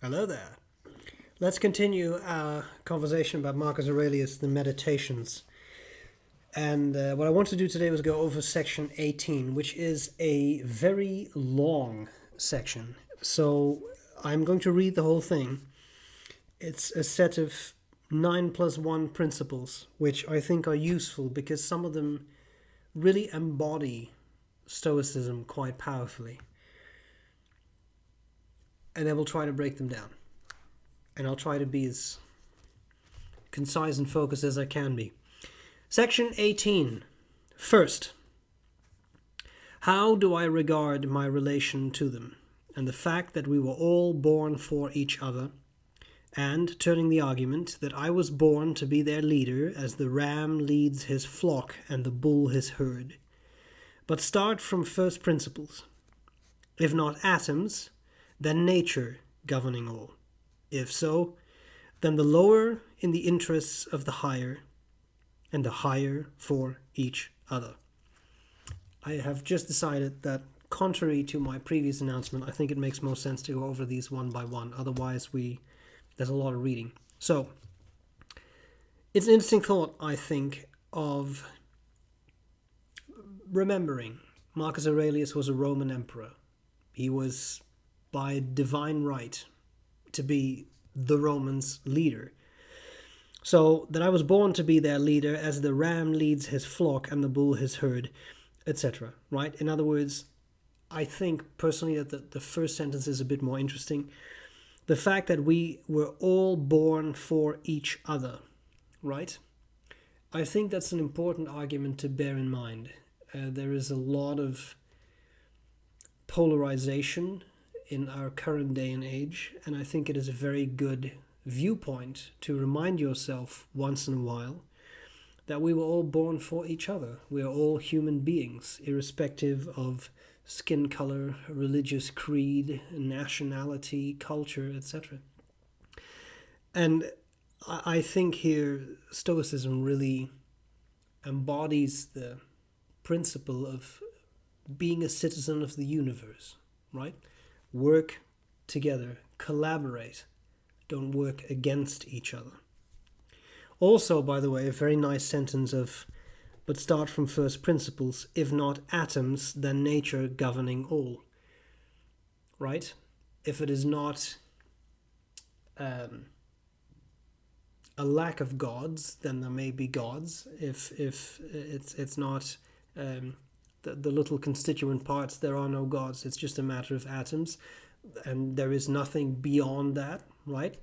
Hello there. Let's continue our conversation about Marcus Aurelius, the Meditations. And what I want to do today was go over section 18, which is a very long section. So I'm going to read the whole thing. It's a set of 9+1 principles, which I think are useful because some of them really embody Stoicism quite powerfully. And then we'll try to break them down. And I'll try to be as concise and focused as I can be. Section 18. First, how do I regard my relation to them, and the fact that we were all born for each other, and, turning the argument, that I was born to be their leader as the ram leads his flock and the bull his herd. But start from first principles. If not atoms, then nature governing all. If so, then the lower in the interests of the higher, and the higher for each other. I have just decided that, contrary to my previous announcement, I think it makes most sense to go over these one by one. Otherwise, there's a lot of reading. So, it's an interesting thought, I think, of remembering Marcus Aurelius was a Roman emperor. He was, by divine right, to be the Romans' leader. So that I was born to be their leader as the ram leads his flock and the bull his herd, etc. Right? In other words, I think personally that the first sentence is a bit more interesting. The fact that we were all born for each other, right? I think that's an important argument to bear in mind. There is a lot of polarization in our current day and age, and I think it is a very good viewpoint to remind yourself once in a while that we were all born for each other. We are all human beings, irrespective of skin color, religious creed, nationality, culture, etc. And I think here Stoicism really embodies the principle of being a citizen of the universe, right? Work together, collaborate, don't work against each other. Also, by the way, a very nice sentence of, but start from first principles, if not atoms, then nature governing all. Right? If it is not a lack of gods, then there may be gods. If it's not the little constituent parts, there are no gods. It's just a matter of atoms, and there is nothing beyond that, right?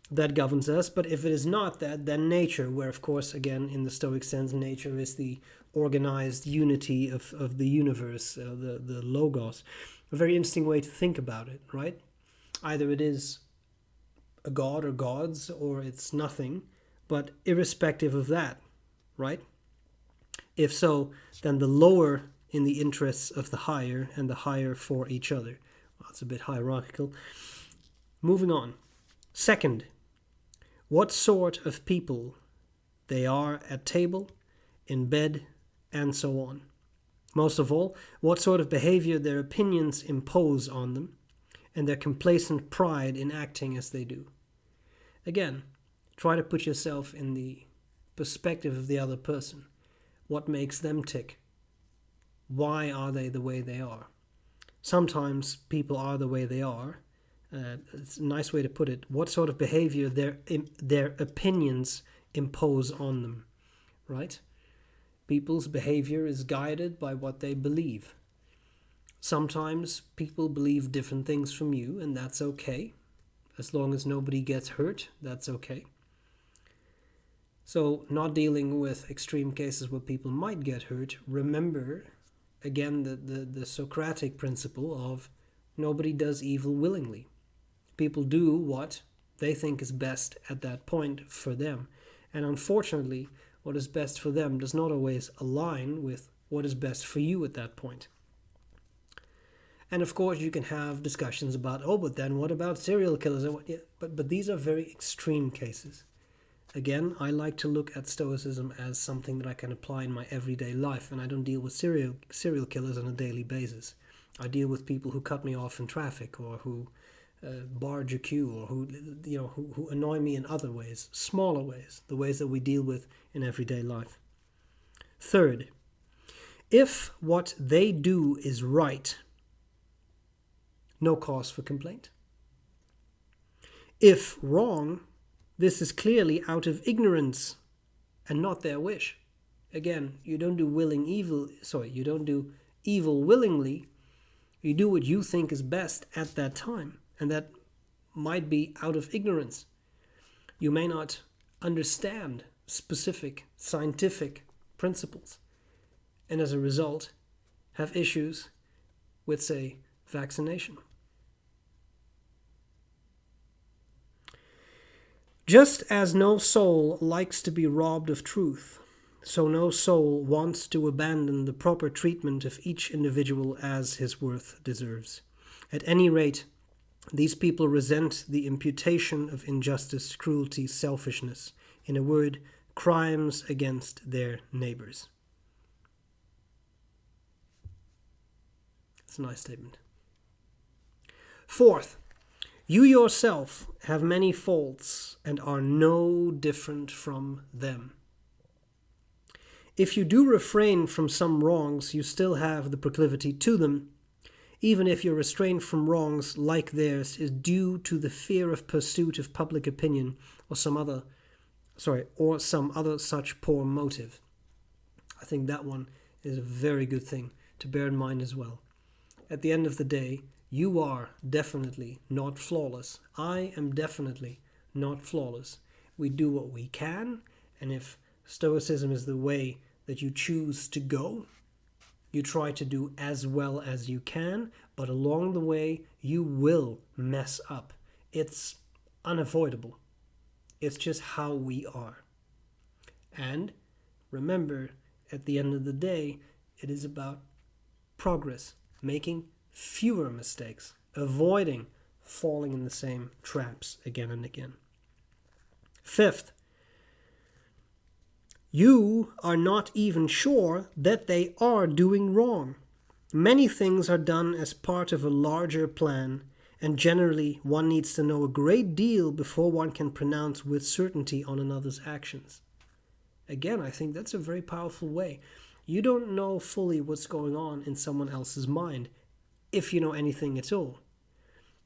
That governs us. But if it is not that, then nature, where of course, again, in the Stoic sense, nature is the organized unity of the universe, the logos. A very interesting way to think about it, right? Either it is a god or gods, or it's nothing, but irrespective of that, right? If so, then the lower in the interests of the higher, and the higher for each other. Well, it's a bit hierarchical. Moving on. Second, what sort of people they are at table, in bed, and so on. Most of all, what sort of behavior their opinions impose on them, and their complacent pride in acting as they do. Again, try to put yourself in the perspective of the other person. What makes them tick? Why are they the way they are? Sometimes people are the way they are. It's a nice way to put it. What sort of behavior their opinions impose on them, right? People's behavior is guided by what they believe. Sometimes people believe different things from you, and that's okay. As long as nobody gets hurt, that's okay. So, not dealing with extreme cases where people might get hurt, remember, again, the Socratic principle of nobody does evil willingly. People do what they think is best at that point for them. And unfortunately, what is best for them does not always align with what is best for you at that point. And of course, you can have discussions about, but then what about serial killers? But these are very extreme cases. Again, I like to look at Stoicism as something that I can apply in my everyday life, and I don't deal with serial killers on a daily basis. I deal with people who cut me off in traffic, or who barge a queue, or who annoy me in other ways, smaller ways, the ways that we deal with in everyday life. Third, if what they do is right, no cause for complaint. If wrong, this is clearly out of ignorance and not their wish. Again, you don't do evil willingly. You do what you think is best at that time, and that might be out of ignorance. You may not understand specific scientific principles, and as a result have issues with, say, vaccination. Just as no soul likes to be robbed of truth, so no soul wants to abandon the proper treatment of each individual as his worth deserves. At any rate, these people resent the imputation of injustice, cruelty, selfishness, in a word, crimes against their neighbors. It's a nice statement. Fourth, you yourself have many faults and are no different from them. If you do refrain from some wrongs, you still have the proclivity to them, even if your restraint from wrongs like theirs is due to the fear of pursuit of public opinion or some other such poor motive. I think that one is a very good thing to bear in mind as well. At the end of the day, you are definitely not flawless. I am definitely not flawless. We do what we can, and if Stoicism is the way that you choose to go, you try to do as well as you can, but along the way you will mess up. It's unavoidable. It's just how we are. And remember, at the end of the day, it is about progress, making fewer mistakes, avoiding falling in the same traps again and again. Fifth, you are not even sure that they are doing wrong. Many things are done as part of a larger plan, and generally one needs to know a great deal before one can pronounce with certainty on another's actions. Again, I think that's a very powerful way. You don't know fully what's going on in someone else's mind, if you know anything at all.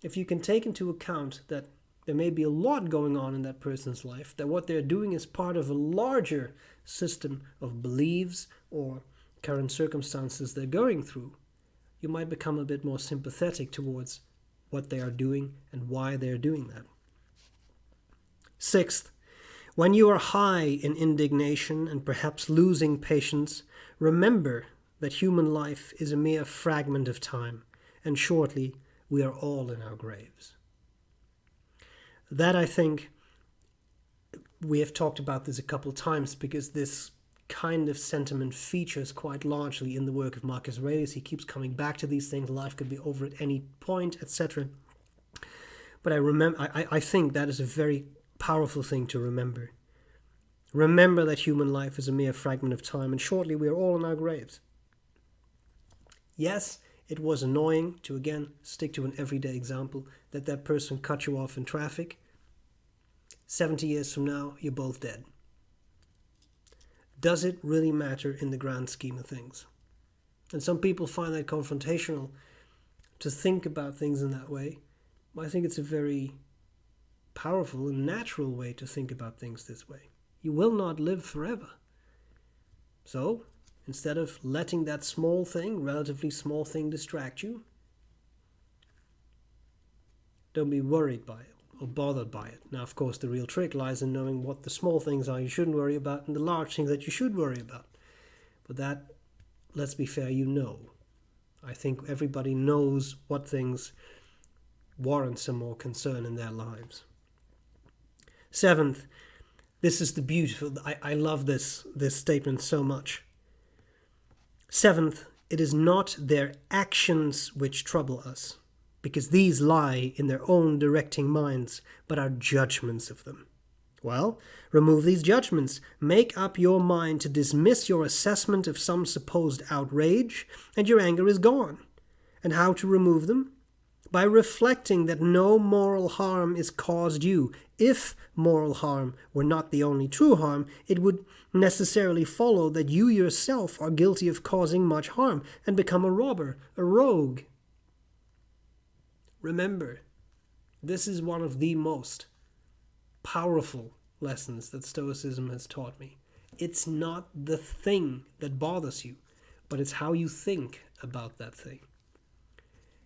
If you can take into account that there may be a lot going on in that person's life, that what they're doing is part of a larger system of beliefs or current circumstances they're going through, you might become a bit more sympathetic towards what they are doing and why they're doing that. Sixth, when you are high in indignation and perhaps losing patience, remember that human life is a mere fragment of time, and shortly we are all in our graves. That, I think, we have talked about this a couple of times, because this kind of sentiment features quite largely in the work of Marcus Aurelius. He keeps coming back to these things. Life could be over at any point, etc. But I think that is a very powerful thing to remember. Remember that human life is a mere fragment of time, and shortly we are all in our graves. Yes, it was annoying to, again, stick to an everyday example, that person cut you off in traffic. 70 years from now, you're both dead. Does it really matter in the grand scheme of things? And some people find that confrontational to think about things in that way. I think it's a very powerful and natural way to think about things this way. You will not live forever. So, instead of letting that relatively small thing distract you, don't be worried by it or bothered by it. Now, of course, the real trick lies in knowing what the small things are you shouldn't worry about and the large things that you should worry about. But that, let's be fair, you know. I think everybody knows what things warrant some more concern in their lives. Seventh, this is the beautiful, I love this statement so much. Seventh, it is not their actions which trouble us, because these lie in their own directing minds, but our judgments of them. Well, remove these judgments, make up your mind to dismiss your assessment of some supposed outrage, and your anger is gone. And how to remove them? by reflecting that no moral harm is caused you. If moral harm were not the only true harm, it would necessarily follow that you yourself are guilty of causing much harm and become a robber, a rogue. Remember, this is one of the most powerful lessons that Stoicism has taught me. It's not the thing that bothers you, but it's how you think about that thing.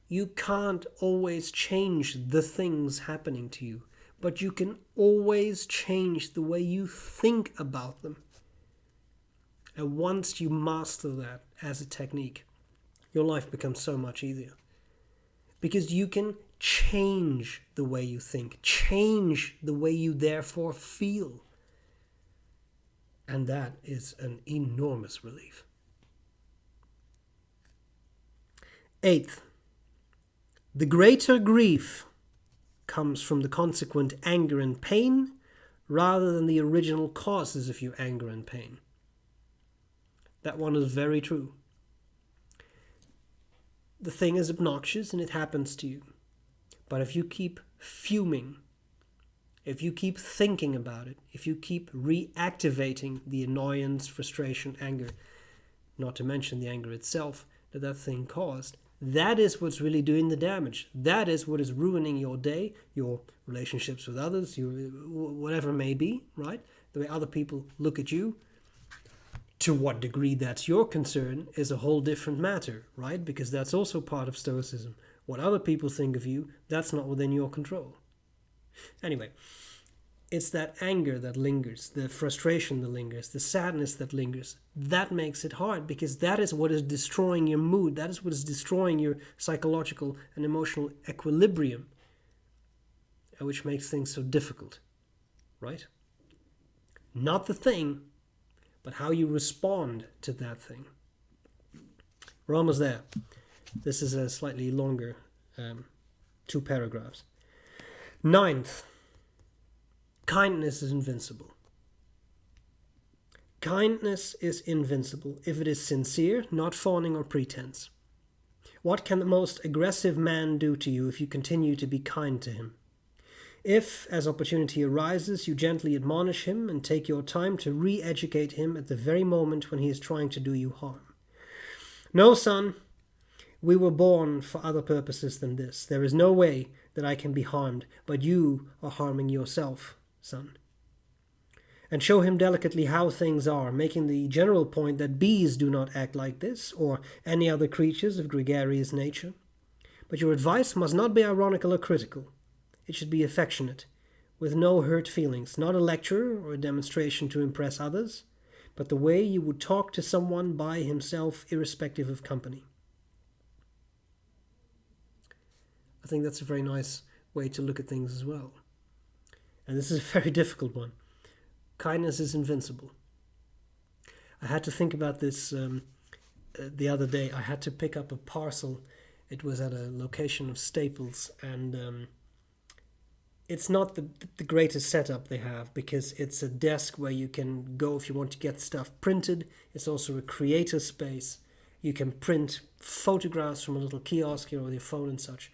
You can't always change the things happening to you, but you can always change the way you think about them. And once you master that as a technique, your life becomes so much easier. Because you can change the way you think, change the way you therefore feel. And that is an enormous relief. 8th, the greater grief comes from the consequent anger and pain rather than the original causes of your anger and pain. That one is very true. The thing is obnoxious and it happens to you. But if you keep fuming, if you keep thinking about it, if you keep reactivating the annoyance, frustration, anger, not to mention the anger itself that thing caused, that is what's really doing the damage. That is what is ruining your day, your relationships with others, your whatever it may be, right? The way other people look at you. To what degree that's your concern is a whole different matter, right? Because that's also part of Stoicism. What other people think of you, that's not within your control. Anyway, it's that anger that lingers, the frustration that lingers, the sadness that lingers. That makes it hard because that is what is destroying your mood. That is what is destroying your psychological and emotional equilibrium, which makes things so difficult, right? Not the thing, but how you respond to that thing. We're almost there. This is a slightly longer 2 paragraphs. 9th, kindness is invincible. Kindness is invincible if it is sincere, not fawning or pretense. What can the most aggressive man do to you if you continue to be kind to him? If, as opportunity arises, you gently admonish him and take your time to re-educate him at the very moment when he is trying to do you harm. No, son, we were born for other purposes than this. There is no way that I can be harmed, but you are harming yourself, son. And show him delicately how things are, making the general point that bees do not act like this, or any other creatures of gregarious nature. But your advice must not be ironical or critical. It should be affectionate, with no hurt feelings, not a lecture or a demonstration to impress others, but the way you would talk to someone by himself, irrespective of company. I think that's a very nice way to look at things as well. And this is a very difficult one. Kindness is invincible. I had to think about this the other day. I had to pick up a parcel. It was at a location of Staples, and it's not the greatest setup they have because it's a desk where you can go if you want to get stuff printed. It's also a creator space. You can print photographs from a little kiosk here with your phone and such.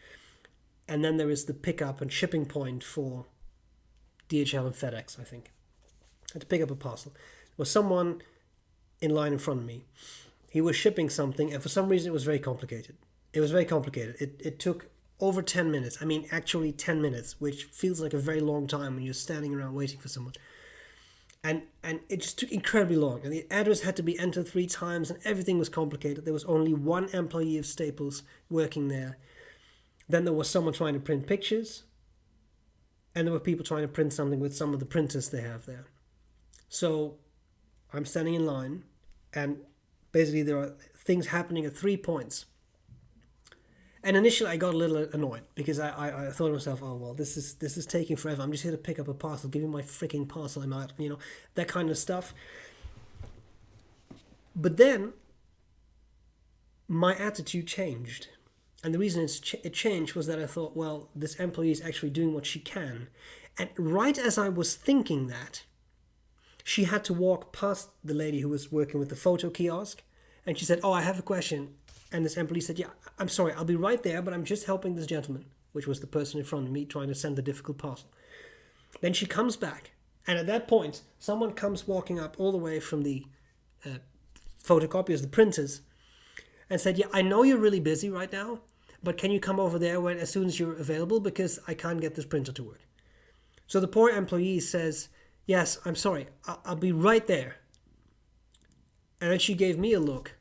And then there is the pickup and shipping point for DHL and FedEx, I think. I had to pick up a parcel. There was someone in line in front of me. He was shipping something, and for some reason it was very complicated. It took over 10 minutes. I mean, actually 10 minutes, which feels like a very long time when you're standing around waiting for someone. And it just took incredibly long. And the address had to be entered 3 times, and everything was complicated. There was only one employee of Staples working there. Then there was someone trying to print pictures. And there were people trying to print something with some of the printers they have there. So I'm standing in line, and basically there are things happening at 3 points. And initially I got a little annoyed because I thought to myself, oh, well, this is taking forever. I'm just here to pick up a parcel. Give me my freaking parcel. I'm out, that kind of stuff. But then my attitude changed. And the reason it changed was that I thought, well, this employee is actually doing what she can. And right as I was thinking that, she had to walk past the lady who was working with the photo kiosk. And she said, oh, I have a question. And this employee said, yeah, I'm sorry, I'll be right there, but I'm just helping this gentleman, which was the person in front of me trying to send the difficult parcel. Then she comes back, and at that point, someone comes walking up all the way from the photocopiers, the printers, and said, yeah, I know you're really busy right now, but can you come over there as soon as you're available, because I can't get this printer to work. So the poor employee says, yes, I'm sorry, I'll be right there. And then she gave me a look,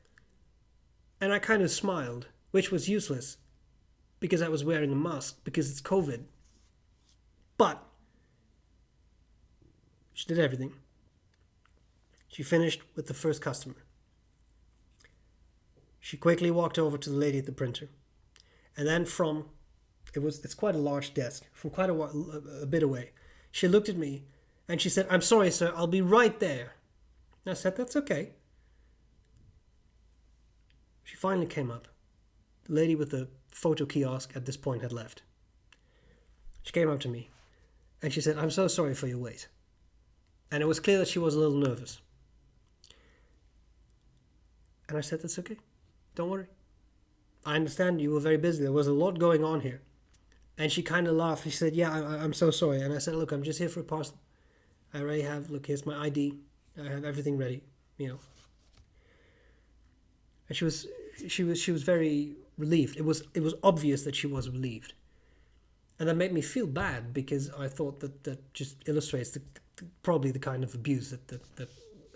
and I kind of smiled, which was useless, because I was wearing a mask, because it's COVID. But she did everything. She finished with the first customer. She quickly walked over to the lady at the printer. And then it's quite a large desk, from quite a bit away, she looked at me and she said, I'm sorry, sir, I'll be right there. And I said, that's okay. She finally came up. The lady with the photo kiosk at this point had left. She came up to me and she said, I'm so sorry for your wait. And it was clear that she was a little nervous. And I said, that's okay. Don't worry. I understand you were very busy. There was a lot going on here. And she kind of laughed. She said, yeah, I'm so sorry. And I said, look, I'm just here for a parcel. I already have, look, here's my ID. I have everything ready, And she was very relieved. It was obvious that she was relieved. And that made me feel bad, because I thought that just illustrates probably the kind of abuse that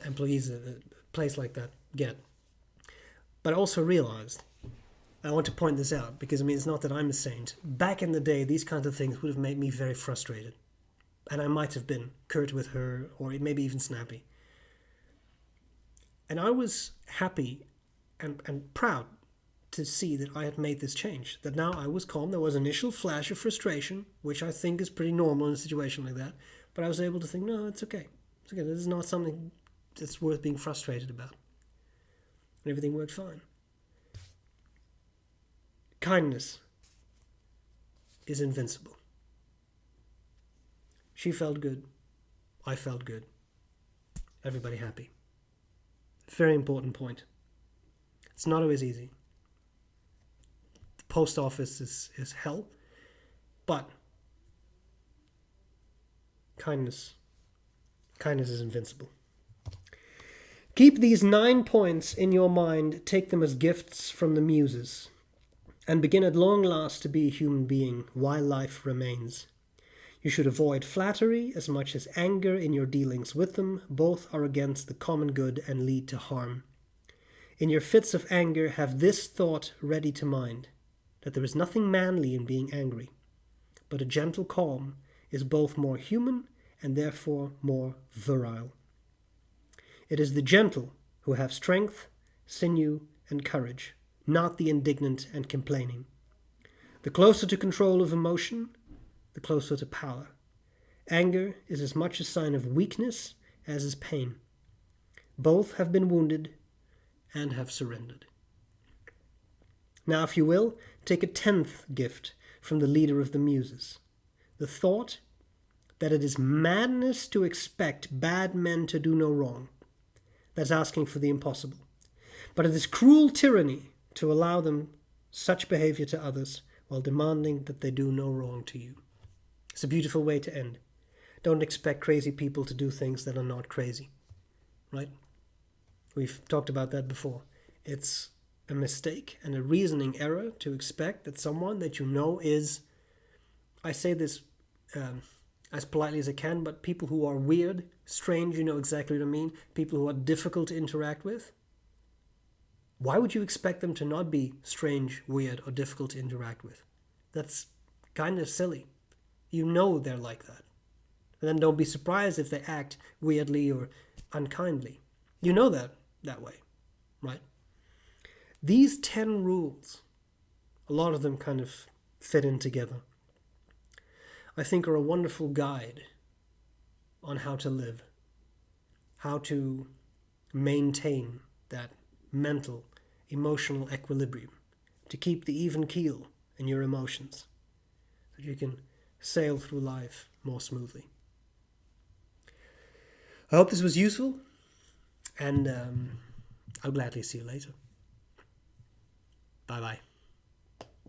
employees at a place like that get. But I also realized, I want to point this out, because it's not that I'm a saint. Back in the day, these kinds of things would have made me very frustrated. And I might have been curt with her, or maybe even snappy. And I was happy and proud to see that I had made this change. That now I was calm. There was an initial flash of frustration, which I think is pretty normal in a situation like that. But I was able to think, no, it's okay. It's okay. This is not something that's worth being frustrated about. And everything worked fine. Kindness is invincible. She felt good. I felt good. Everybody happy. Very important point. It's not always easy. The post office is hell. But kindness is invincible. Keep these 9 points in your mind. Take them as gifts from the Muses. And begin at long last to be a human being while life remains. You should avoid flattery as much as anger in your dealings with them. Both are against the common good and lead to harm. In your fits of anger, have this thought ready to mind, that there is nothing manly in being angry, but a gentle calm is both more human and therefore more virile. It is the gentle who have strength, sinew, and courage, not the indignant and complaining. The closer to control of emotion, the closer to power. Anger is as much a sign of weakness as is pain. Both have been wounded and have surrendered. Now, if you will, take a 10th gift from the leader of the Muses. The thought that it is madness to expect bad men to do no wrong. That's asking for the impossible. But it is cruel tyranny to allow them such behavior to others while demanding that they do no wrong to you. It's a beautiful way to end. Don't expect crazy people to do things that are not crazy. Right? We've talked about that before. It's a mistake and a reasoning error to expect that someone that you know is, I say this as politely as I can, but people who are weird, strange, you know exactly what I mean, people who are difficult to interact with, why would you expect them to not be strange, weird, or difficult to interact with? That's kind of silly. You know they're like that. And then don't be surprised if they act weirdly or unkindly. You know that way, right? These 10 rules, a lot of them kind of fit in together, I think are a wonderful guide on how to live, how to maintain that mental, emotional equilibrium, to keep the even keel in your emotions, so that you can sail through life more smoothly. I hope this was useful, and I'll gladly see you later. Bye bye.